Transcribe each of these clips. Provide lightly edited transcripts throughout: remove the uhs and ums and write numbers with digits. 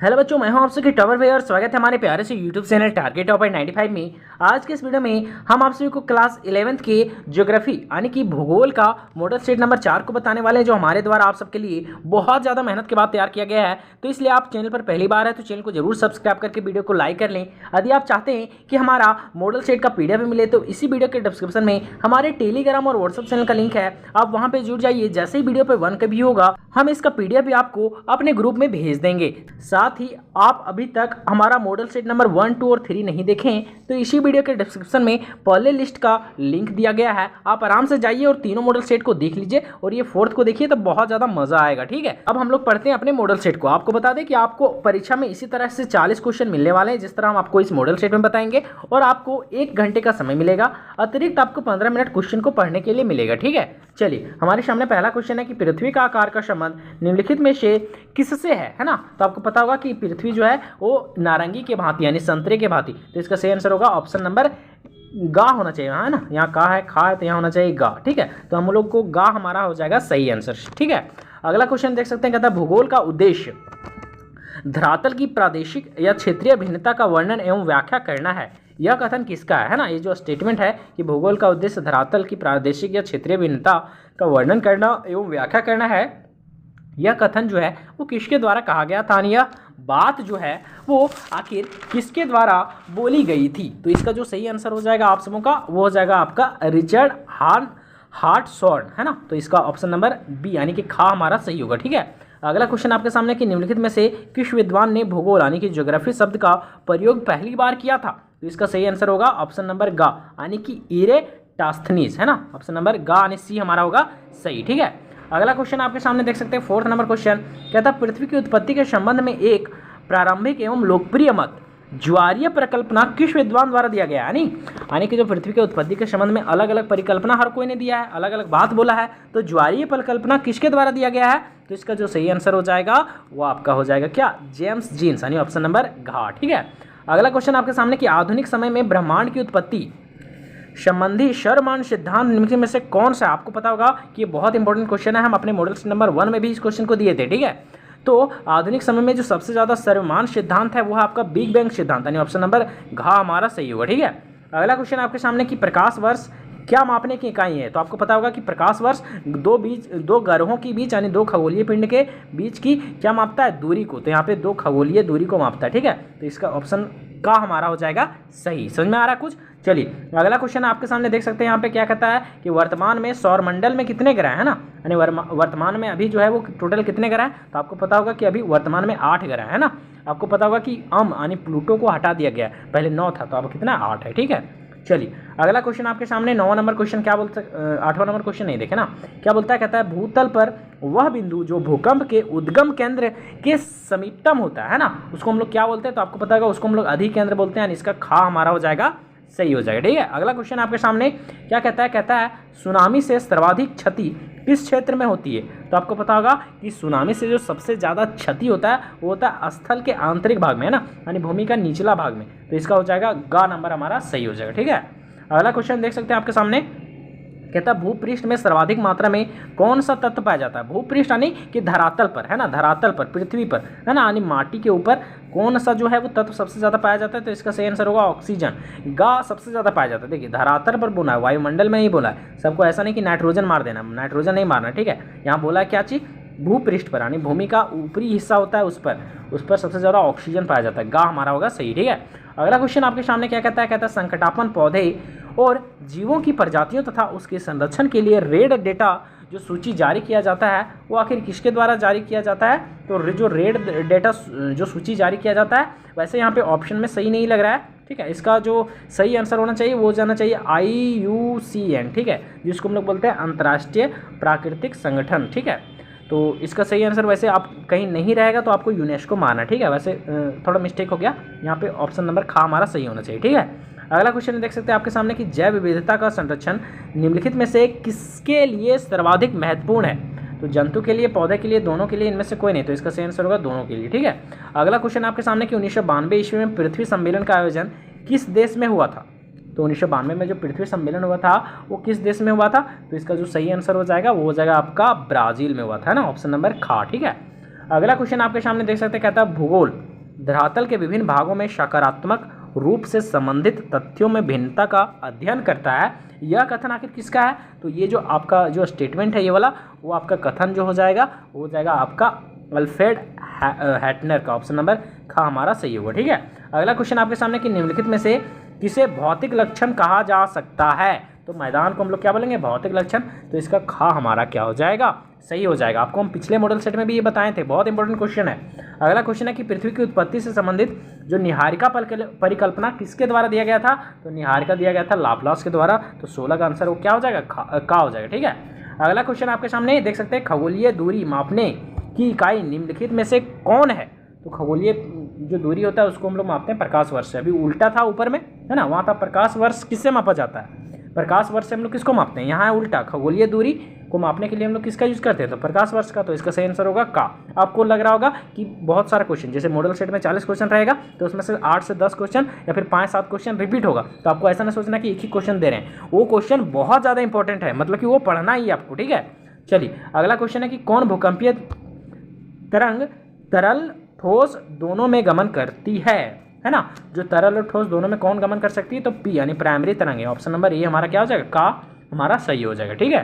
Hello बच्चों, मैं हूं आप सभी टॉपर भैया और स्वागत है हमारे प्यारे से यूट्यूब चैनल टारगेट टॉपर 95 में। आज के इस वीडियो में हम आप सभी को क्लास 11th के ज्योग्राफी यानी कि भूगोल का मॉडल स्टेट नंबर 4 को बताने वाले हैं, जो हमारे द्वारा आप सबके लिए बहुत ज़्यादा मेहनत के बाद तैयार किया गया है। तो इसलिए आप चैनल पर पहली बार है तो चैनल को जरूर सब्सक्राइब करके वीडियो को लाइक कर लें। यदि आप चाहते हैं कि हमारा मॉडल स्टेट का PDF मिले तो इसी वीडियो के डिस्क्रिप्शन में हमारे टेलीग्राम और व्हाट्सएप चैनल का लिंक है, आप वहाँ पर जुड़ जाइए। जैसे ही वीडियो पर 1 का व्यू होगा हम इसका PDF भी आपको अपने ग्रुप में भेज देंगे। साथ ही आप अभी तक हमारा मॉडल सेट नंबर 1, 2 और 3 नहीं देखें तो इसी वीडियो के डिस्क्रिप्शन में पहले लिस्ट का लिंक दिया गया है, आप आराम से जाइए और तीनों मॉडल सेट को देख लीजिए और ये 4th को देखिए तो बहुत ज़्यादा मजा आएगा। ठीक है, अब हम लोग पढ़ते हैं अपने मॉडल सेट को। आपको बता दें कि आपको परीक्षा में इसी तरह से 40 क्वेश्चन मिलने वाले हैं जिस तरह हम आपको इस मॉडल सेट में बताएंगे, और आपको 1 घंटे का समय मिलेगा। अतिरिक्त आपको 15 मिनट क्वेश्चन को पढ़ने के लिए मिलेगा। ठीक है, चलिए हमारे सामने पहला क्वेश्चन है कि पृथ्वी का आकार का संबंध निम्नलिखित में से किससे है ना। तो आपको पता होगा कि पृथ्वी जो है वो नारंगी के भांति यानी संतरे के भांति, तो इसका सही आंसर होगा ऑप्शन नंबर गा होना चाहिए, है ना। यहाँ का है, खा है, तो यहाँ होना चाहिए गा। ठीक है, तो हम लोग को गा हमारा हो जाएगा सही आंसर। ठीक है, अगला क्वेश्चन देख सकते हैं, कहता है भूगोल का उद्देश्य धरातल की प्रादेशिक या क्षेत्रीय भिन्नता का वर्णन एवं व्याख्या करना है। यह कथन किसका है ना। ये जो स्टेटमेंट है कि भूगोल का उद्देश्य धरातल की प्रादेशिक या क्षेत्रीय भिन्नता का वर्णन करना एवं व्याख्या करना है, यह कथन जो है वो किसके द्वारा कहा गया था। यह बात जो है वो आखिर किसके द्वारा बोली गई थी। तो इसका जो सही आंसर हो जाएगा आप सबों का वो हो जाएगा आपका रिचर्ड हार्टसॉर्न, है ना। तो इसका ऑप्शन नंबर बी यानी कि खा हमारा सही होगा। ठीक है, अगला क्वेश्चन आपके सामने कि निम्नलिखित में से किस विद्वान ने भूगोल यानी कि ज्योग्राफी शब्द का प्रयोग पहली बार किया था। तो इसका सही आंसर होगा ऑप्शन नंबर गा यानी कि इरेटास्थनीज, है ना। ऑप्शन नंबर गा यानी सी हमारा होगा सही। ठीक है, अगला क्वेश्चन आपके सामने देख सकते हैं 4th नंबर क्वेश्चन, कहता है पृथ्वी की उत्पत्ति के संबंध में एक प्रारंभिक एवं लोकप्रिय मत ज्वारीय परिकल्पना किस विद्वान द्वारा दिया गया है। यानी कि जो पृथ्वी के उत्पत्ति के संबंध में अलग अलग परिकल्पना हर कोई ने दिया है, अलग अलग बात बोला है, तो ज्वारीय परिकल्पना किसके द्वारा दिया गया है। तो इसका जो सही आंसर हो जाएगा वो आपका हो जाएगा क्या, जेम्स जीन्स यानी ऑप्शन नंबर घा। ठीक है, अगला क्वेश्चन आपके सामने कि आधुनिक समय में ब्रह्मांड की उत्पत्ति संबंधी सर्वमान्य सिद्धांत निम्नलिखित में से कौन सा। आपको पता होगा कि ये बहुत इंपॉर्टेंट क्वेश्चन है, हम अपने मॉडल नंबर 1 में भी इस क्वेश्चन को दिए थे। ठीक है, तो आधुनिक समय में जो सबसे ज़्यादा सर्वमान्य सिद्धांत है वो है आपका बिग बैंग सिद्धांत यानी ऑप्शन नंबर घा हमारा सही होगा। ठीक है, अगला क्वेश्चन आपके सामने कि प्रकाश वर्ष क्या मापने की इकाई है। तो आपको पता होगा कि प्रकाश वर्ष दो ग्रहों के बीच यानी 2 खगोलीय पिंड के बीच की क्या मापता है, दूरी को। तो यहाँ पे 2 खगोलीय दूरी को मापता है। ठीक है, तो इसका ऑप्शन का हमारा हो जाएगा सही। समझ में आ रहा है कुछ। चलिए अगला क्वेश्चन आपके सामने देख सकते हैं, यहाँ पे क्या कहता है कि वर्तमान में सौरमंडल में कितने ग्रह है ना, यानी वर्तमान में अभी जो है वो टोटल कितने ग्रह हैं। तो आपको पता होगा कि अभी वर्तमान में 8 ग्रह है ना। आपको पता होगा कि यानी प्लूटो को हटा दिया गया, पहले 9 था तो अब कितना 8 है। ठीक है, चलिए अगला क्वेश्चन आपके सामने 9वां नंबर क्वेश्चन क्या बोलता है, 8वां नंबर क्वेश्चन नहीं देखे ना, क्या बोलता है, कहता है भूतल पर वह बिंदु जो भूकंप के उद्गम केंद्र के समीपतम होता है ना, उसको हम लोग क्या बोलते हैं। तो आपको पता होगा उसको हम लोग अधिकेंद्र बोलते हैं, इसका खा हमारा हो जाएगा सही हो जाएगा। ठीक है, अगला क्वेश्चन आपके सामने क्या कहता है, कहता है सुनामी से सर्वाधिक क्षति किस क्षेत्र में होती है। तो आपको पता होगा कि सुनामी से जो सबसे ज़्यादा क्षति होता है वो होता है स्थल के आंतरिक भाग में, है ना, यानी भूमि का निचला भाग में। तो इसका हो जाएगा गा नंबर हमारा सही हो जाएगा। ठीक है, अगला क्वेश्चन देख सकते हैं आपके सामने, कहता है भूपृष्ठ में सर्वाधिक मात्रा में कौन सा तत्व पाया जाता है। भूपृष्ठ यानी कि धरातल पर, है ना, धरातल पर, पृथ्वी पर, है ना, यानी माटी के ऊपर कौन सा जो है वो तत्व सबसे ज़्यादा पाया जाता है। तो इसका सही आंसर होगा ऑक्सीजन, गा सबसे ज़्यादा पाया जाता है। देखिए धरातल पर बोला है, वायुमंडल में नहीं बोला है सबको, ऐसा नहीं कि नाइट्रोजन मार देना, नाइट्रोजन नहीं मारना। ठीक है, यहाँ बोला है क्या चीज़, भूपृष्ठ पर यानी भूमि का ऊपरी हिस्सा होता है उस पर सबसे ज़्यादा ऑक्सीजन पाया जाता है, गा हमारा होगा सही। ठीक है, अगला क्वेश्चन आपके सामने क्या कहता है, कहता है संकटापन्न पौधे और जीवों की प्रजातियों तथा उसके संरक्षण के लिए रेड डेटा जो सूची जारी किया जाता है वो आखिर किसके द्वारा जारी किया जाता है। तो जो रेड डेटा जो सूची जारी किया जाता है, वैसे यहाँ पे ऑप्शन में सही नहीं लग रहा है। ठीक है, इसका जो सही आंसर होना चाहिए वो जाना चाहिए IUCN। ठीक है, जिसको हम लोग बोलते हैं अंतर्राष्ट्रीय प्राकृतिक संगठन। ठीक है, तो इसका सही आंसर वैसे आप कहीं नहीं रहेगा तो आपको यूनेस्को मारना। ठीक है, वैसे थोड़ा मिस्टेक हो गया, यहाँ पे ऑप्शन नंबर खा हमारा सही होना चाहिए। ठीक है, अगला क्वेश्चन देख सकते हैं आपके सामने कि जैव विविधता का संरक्षण निम्नलिखित में से किसके लिए सर्वाधिक महत्वपूर्ण है। तो जंतु के लिए, पौधे के लिए, दोनों के लिए, इनमें से कोई नहीं। तो इसका सही आंसर होगा दोनों के लिए। ठीक है, अगला क्वेश्चन आपके सामने कि 1992 ईस्वी में पृथ्वी सम्मेलन का आयोजन किस देश में हुआ था। तो 1992 में जो पृथ्वी सम्मेलन हुआ था वो किस देश में हुआ था। तो इसका जो सही आंसर हो जाएगा वो हो जाएगा आपका ब्राज़ील में हुआ था ना, ऑप्शन नंबर खा। ठीक है, अगला क्वेश्चन आपके सामने देख सकते हैं, कहता है भूगोल धरातल के विभिन्न भागों में सकारात्मक रूप से संबंधित तथ्यों में भिन्नता का अध्ययन करता है। यह कथन आखिर किसका है? तो ये जो आपका जो स्टेटमेंट है ये वाला, वो आपका कथन जो हो जाएगा वो हो जाएगा आपका अल्फ्रेड हैटनर का। ऑप्शन नंबर ख हमारा सही होगा। ठीक है, अगला क्वेश्चन आपके सामने कि निम्नलिखित में से किसे भौतिक लक्षण कहा जा सकता है? तो मैदान को हम लोग क्या बोलेंगे? भौतिक लक्षण। तो इसका ख हमारा क्या हो जाएगा? सही हो जाएगा। आपको हम पिछले मॉडल सेट में भी ये बताए थे, बहुत इंपॉर्टेंट क्वेश्चन है। अगला क्वेश्चन है कि पृथ्वी की उत्पत्ति से संबंधित जो निहारिका परिकल्पना किसके द्वारा दिया गया था? तो निहारिका दिया गया था लाप्लास के द्वारा। तो 16 का आंसर वो क्या हो जाएगा? का हो जाएगा। ठीक है, अगला क्वेश्चन आपके सामने देख सकते हैं, खगोलीय दूरी मापने की इकाई निम्नलिखित में से कौन है? तो खगोलीय जो दूरी होता है उसको हम लोग मापते हैं प्रकाश वर्ष से। अभी उल्टा था ऊपर में, है ना, वहाँ था प्रकाश वर्ष किससे मापा जाता है? प्रकाश वर्ष से हम लोग किसको मापते हैं? यहाँ है उल्टा, खगोलीय दूरी को मापने के लिए हम लोग किसका यूज करते हैं? तो प्रकाश वर्ष का। तो इसका सही आंसर होगा का। आपको लग रहा होगा कि बहुत सारा क्वेश्चन, जैसे मॉडल सेट में 40 क्वेश्चन रहेगा तो उसमें से 8 से 10 क्वेश्चन या फिर 5-7 क्वेश्चन रिपीट होगा। तो आपको ऐसा ना सोचना कि एक ही क्वेश्चन दे रहे हैं, वो क्वेश्चन बहुत ज़्यादा इंपॉर्टेंट है, मतलब कि वो पढ़ना ही आपको। ठीक है, चलिए अगला क्वेश्चन है कि कौन भूकंपीय तरंग तरल ठोस दोनों में गमन करती है ना? जो तरल और ठोस दोनों में कौन गमन कर सकती है? तो पी यानी प्राइमरी तरंग है। ऑप्शन नंबर ए हमारा क्या हो जाएगा? का हमारा सही हो जाएगा। ठीक है,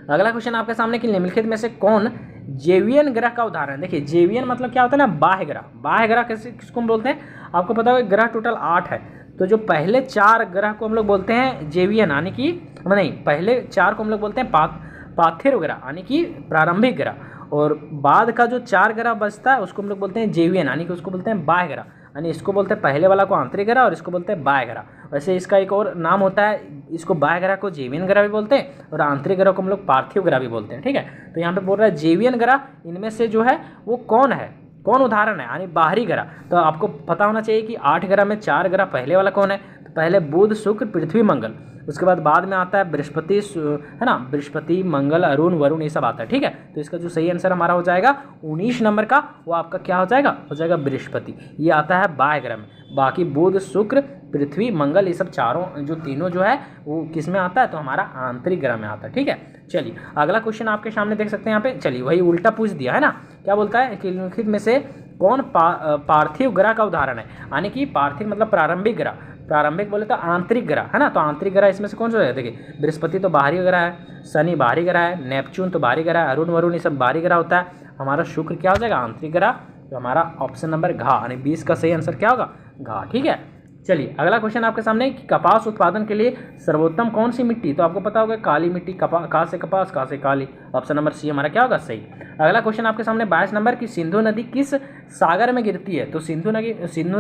अगला क्वेश्चन आपके सामने कि निम्नलिखित में से कौन जेवियन ग्रह का उदाहरण है? देखिए जेवियन मतलब क्या होता है ना, बाह्य ग्रह। बाह्य ग्रह किसको हम बोलते हैं? आपको पता होगा ग्रह टोटल 8 है। तो जो पहले 4 ग्रह को हम लोग बोलते हैं जेवियन, यानी कि नहीं, पहले 4 को हम लोग बोलते हैं पार्थिव ग्रह यानी कि प्रारंभिक ग्रह, और बाद का जो 4 ग्रह बचता है उसको हम लोग बोलते हैं जेवियन, यानी कि उसको बोलते हैं बाह्य ग्रह। यानी इसको बोलते हैं पहले वाला को आंतरिक ग्रह और इसको बोलते हैं बाह्य ग्रह। वैसे इसका एक और नाम होता है, इसको बाह्य ग्रह को जेवियन ग्रह भी बोलते हैं और आंतरिक ग्रह को हम लोग पार्थिव ग्रह भी बोलते हैं। ठीक है, तो यहाँ पे बोल रहा है जेवियन ग्रह इनमें से जो है वो कौन है, कौन उदाहरण है, यानी बाहरी ग्रह। तो आपको पता होना चाहिए कि 8 ग्रह में 4 ग्रह पहले वाला कौन है? तो पहले बुध शुक्र पृथ्वी मंगल, उसके बाद में आता है बृहस्पति, है ना, बृहस्पति मंगल अरुण वरुण ये सब आता है। ठीक है, तो इसका जो सही आंसर हमारा हो जाएगा 19 नंबर का, वो आपका क्या हो जाएगा? हो जाएगा बृहस्पति। ये आता है बाह्य ग्रह में। बाकी बुध शुक्र पृथ्वी मंगल ये सब चारों जो तीनों जो है वो किस में आता है? तो हमारा आंतरिक ग्रह में आता है। ठीक है, चलिए अगला क्वेश्चन आपके सामने देख सकते हैं यहाँ पे। चलिए वही उल्टा पूछ दिया है ना, क्या बोलता है कि निम्नलिखित में से कौन पार्थिव ग्रह का उदाहरण है? यानी कि पार्थिव मतलब प्रारंभिक ग्रह, प्रारंभिक बोले तो आंतरिक ग्रह, है ना। तो आंतरिक ग्रह इसमें से कौन सा है? देखिए बृहस्पति तो बाहरी ग्रह है, शनि बाहरी ग्रह है, नेपच्यून तो बाहरी ग्रह है, अरुण वरुण ये सब बाहरी ग्रह होता है। हमारा शुक्र क्या हो जाएगा? आंतरिक ग्रह। तो हमारा ऑप्शन नंबर घ यानी 20 का सही आंसर क्या होगा? घ। ठीक है, चलिए अगला क्वेश्चन आपके सामने कि कपास उत्पादन के लिए सर्वोत्तम कौन सी मिट्टी? तो आपको पता होगा काली मिट्टी, का से कपास, का से काली। ऑप्शन नंबर सी हमारा क्या होगा? सही। अगला क्वेश्चन आपके सामने 22 नंबर की सिंधु नदी किस सागर में गिरती है? तो सिंधु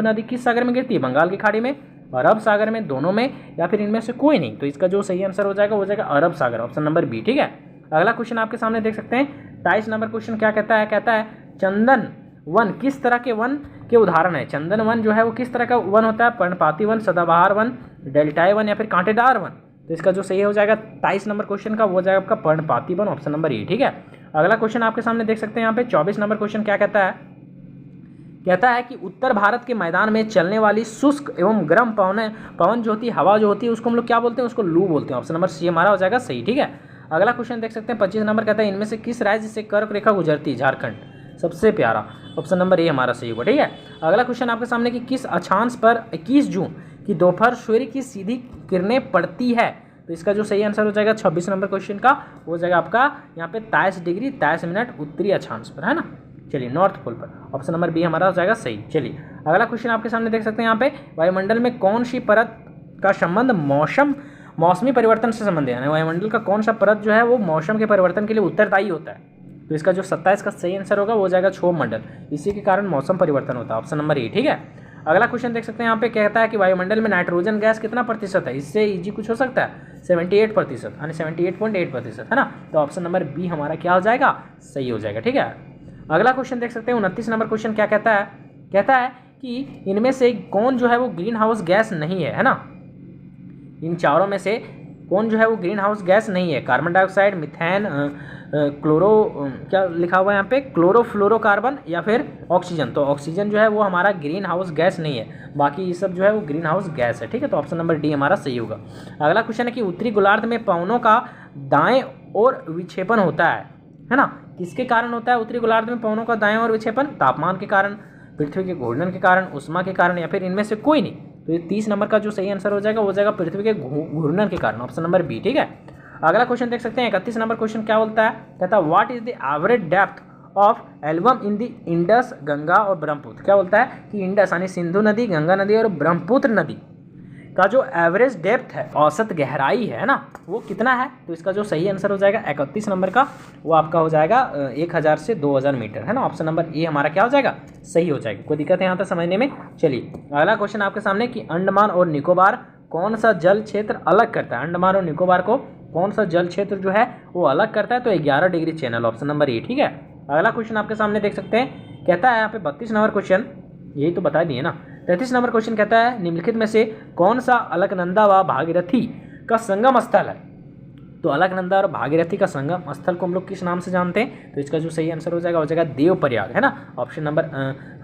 नदी किस सागर में गिरती है? बंगाल की खाड़ी में, अरब सागर में, दोनों में, या फिर इनमें से कोई नहीं। तो इसका जो सही आंसर हो जाएगा वो जाएगा अरब सागर। Option number B. ठीक है, अगला क्वेश्चन आपके सामने देख सकते हैं 23 नंबर क्वेश्चन क्या कहता है? कहता है चंदन वन किस तरह के वन के उदाहरण है? चंदन वन जो है वो किस तरह का वन होता है? पर्णपाती वन, सदाबहार वन, डेल्टाई वन या फिर कांटेदार वन। तो इसका जो सही हो जाएगा 23 नंबर क्वेश्चन का वो जाएगा आपका पर्णपाती वन। Option number A. ठीक है, अगला क्वेश्चन आपके सामने देख सकते हैं यहाँ पे 24 नंबर क्वेश्चन क्या कहता है? कहता है कि उत्तर भारत के मैदान में चलने वाली शुष्क एवं गर्म पवन जो होती है, हवा जो होती है, उसको हम लोग क्या बोलते हैं? उसको लू बोलते हैं। ऑप्शन नंबर सी हमारा हो जाएगा सही। ठीक है, अगला क्वेश्चन देख सकते हैं 25 नंबर कहता है इनमें से किस राज्य से कर्क रेखा गुजरती है? झारखंड, सबसे प्यारा। ऑप्शन नंबर ए हमारा सही होगा। ठीक है, अगला क्वेश्चन आपके सामने कि किस अक्षांश पर 21 जून की दोपहर सूर्य की सीधी किरणें पड़ती है? तो इसका जो सही आंसर हो जाएगा 26 नंबर क्वेश्चन का हो जाएगा आपका यहाँ पे 23 डिग्री 23 मिनट उत्तरी अक्षांश पर, है ना। चलिए नॉर्थ पोल पर। ऑप्शन नंबर बी हमारा हो जाएगा सही। चलिए अगला क्वेश्चन आपके सामने देख सकते हैं यहाँ पे वायुमंडल में कौन सी परत का संबंध मौसमी परिवर्तन से संबंध है? वायुमंडल का कौन सा परत जो है वो मौसम के परिवर्तन के लिए उत्तरदायी होता है? तो इसका जो 27 का सही आंसर होगा वो हो जाएगा क्षोभ मंडल। इसी के कारण मौसम परिवर्तन होता है। Option number A. ठीक है, अगला क्वेश्चन देख सकते हैं यहाँ पे कहता है कि वायुमंडल में नाइट्रोजन गैस कितना प्रतिशत है? इससे इजी कुछ हो सकता है 78% यानी 78.8%, है ना। तो ऑप्शन नंबर बी हमारा क्या हो जाएगा? सही हो जाएगा। ठीक है, अगला क्वेश्चन देख सकते हैं 29 नंबर क्वेश्चन क्या कहता है? कहता है कि इनमें से कौन जो है वो ग्रीन हाउस गैस नहीं है, है ना। इन चारों में से कौन जो है वो ग्रीन हाउस गैस नहीं है? कार्बन डाइऑक्साइड, मिथेन, क्लोरो, क्या लिखा हुआ है यहाँ पे, क्लोरोफ्लोरोकार्बन या फिर ऑक्सीजन। तो ऑक्सीजन जो है वो हमारा ग्रीन हाउस गैस नहीं है, बाकी ये सब जो है वो ग्रीन हाउस गैस है। ठीक है, तो ऑप्शन नंबर डी हमारा सही होगा। अगला क्वेश्चन है कि उत्तरी गोलार्ध में पवनों का दाएं और विक्षेपण होता है ना। किसके कारण होता है उत्तरी गोलार्ध में पवनों का दाएं और विक्षेपण? तापमान के कारण। पृथ्वी के घूर्णन के कारण, उष्मा के कारण, या फिर इनमें से कोई नहीं। तो ये 30 नंबर का जो सही आंसर हो जाएगा वो हो जाएगा पृथ्वी के घूर्णन के कारण, ऑप्शन नंबर बी। ठीक है, अगला क्वेश्चन देख सकते हैं 31 नंबर क्वेश्चन क्या बोलता है, कहता है what is the average depth of album in the Indus, Ganga और ब्रह्मपुत्र। क्या बोलता है कि इंडस यानी सिंधु नदी, गंगा नदी और ब्रह्मपुत्र नदी का जो एवरेज डेप्थ है, औसत गहराई है ना, वो कितना है। तो इसका जो सही आंसर हो जाएगा 31 नंबर का, वो आपका हो जाएगा 1000 से 2000 मीटर, है ना। ऑप्शन नंबर ए हमारा क्या हो जाएगा, सही हो जाएगा। कोई दिक्कत है यहाँ तक समझने में। चलिए अगला क्वेश्चन आपके सामने कि अंडमान और निकोबार कौन सा जल क्षेत्र अलग करता है। अंडमान और निकोबार को कौन सा जल क्षेत्र जो है वो अलग करता है, तो 11 degree channel, option number A. ठीक है, अगला क्वेश्चन आपके सामने देख सकते हैं, कहता है यहाँ पे 32 नंबर क्वेश्चन, यही तो बता दिए ना। 33 नंबर क्वेश्चन कहता है निम्नलिखित में से कौन सा अलकनंदा व भागीरथी का संगम स्थल है। तो अलकनंदा और भागीरथी का संगम स्थल को हम लोग किस नाम से जानते हैं, तो इसका जो सही आंसर हो जाएगा देवप्रयाग, है ना। ऑप्शन नंबर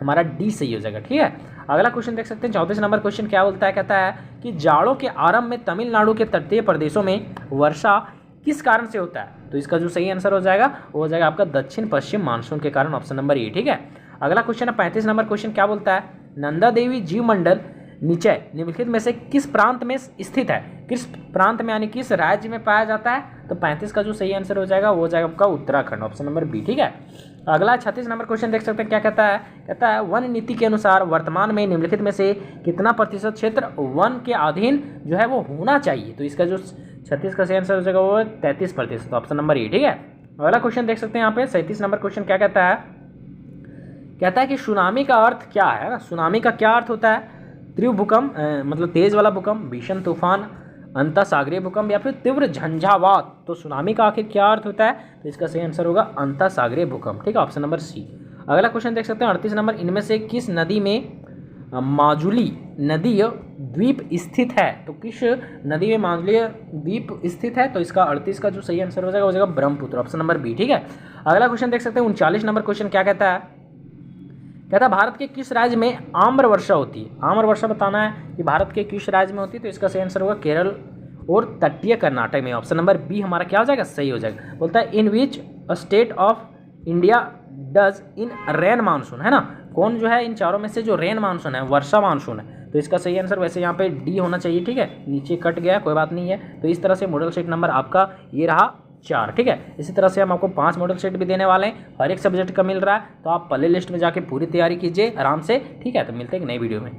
हमारा डी सही हो जाएगा। ठीक है, अगला क्वेश्चन देख सकते हैं 34 नंबर क्वेश्चन क्या बोलता है, कहता है कि जाड़ों के आरंभ में तमिलनाडु के तटीय प्रदेशों में वर्षा किस कारण से होता है। तो इसका जो सही आंसर हो जाएगा वो हो जाएगा आपका दक्षिण पश्चिम मानसून के कारण, ऑप्शन नंबर ए। ठीक है, अगला क्वेश्चन है 35 नंबर क्वेश्चन क्या बोलता है, नंदा देवी जीव मंडल निचय निम्नलिखित में से किस प्रांत में स्थित है, किस प्रांत में यानी किस राज्य में पाया जाता है। तो 35 का जो सही आंसर हो जाएगा वो हो जाएगा आपका उत्तराखंड, ऑप्शन नंबर बी। ठीक है, अगला 36 नंबर क्वेश्चन देख सकते हैं क्या कहता है, कहता है वन नीति के अनुसार वर्तमान में निम्नलिखित में से कितना प्रतिशत क्षेत्र वन के अधीन जो है वो होना चाहिए। तो इसका जो 36 का सही आंसर हो जाएगा वो 33%, ऑप्शन नंबर ए। ठीक है, अगला क्वेश्चन देख सकते हैं यहाँ पे 37 नंबर क्वेश्चन क्या कहता है, कहता है कि सुनामी का अर्थ क्या है ना। सुनामी का क्या अर्थ होता है, तीव्र भूकंप, मतलब तेज वाला भूकंप, भीषण तूफान, अंतःसागरीय भूकंप या फिर तीव्र झंझावात। तो सुनामी का आखिर क्या अर्थ होता है, तो इसका सही आंसर होगा अंतःसागरीय भूकंप। ठीक है, ऑप्शन नंबर सी। अगला क्वेश्चन देख सकते हैं 38 नंबर, इनमें से किस नदी में माजुली नदी द्वीप स्थित है। तो किस नदी में माजुली द्वीप स्थित है, तो इसका 38 का जो सही आंसर हो जाएगा वो हो जाएगा ब्रह्मपुत्र, ऑप्शन नंबर बी। ठीक है, अगला क्वेश्चन देख सकते हैं 39 नंबर क्वेश्चन क्या कहता है, कहता है भारत के किस राज्य में आम्र वर्षा होती है। आम्र वर्षा बताना है कि भारत के किस राज्य में होती है, तो इसका सही आंसर होगा केरल और तटीय कर्नाटक में, ऑप्शन नंबर बी हमारा क्या हो जाएगा, सही हो जाएगा। बोलता है in which state of India does in rain monsoon, है ना। कौन जो है इन चारों में से जो रेन मानसून है, वर्षा मानसून है, तो इसका सही आंसर वैसे यहाँ पे डी होना चाहिए। ठीक है, नीचे कट गया, कोई बात नहीं है। तो इस तरह से मॉडल सेट नंबर आपका ये रहा 4। ठीक है, इसी तरह से हम आपको 5 मॉडल सेट भी देने वाले हैं, हर एक सब्जेक्ट का मिल रहा है। तो आप प्ले लिस्ट में जाके पूरी तैयारी कीजिए आराम से। ठीक है, तो मिलते हैं एक नई वीडियो में।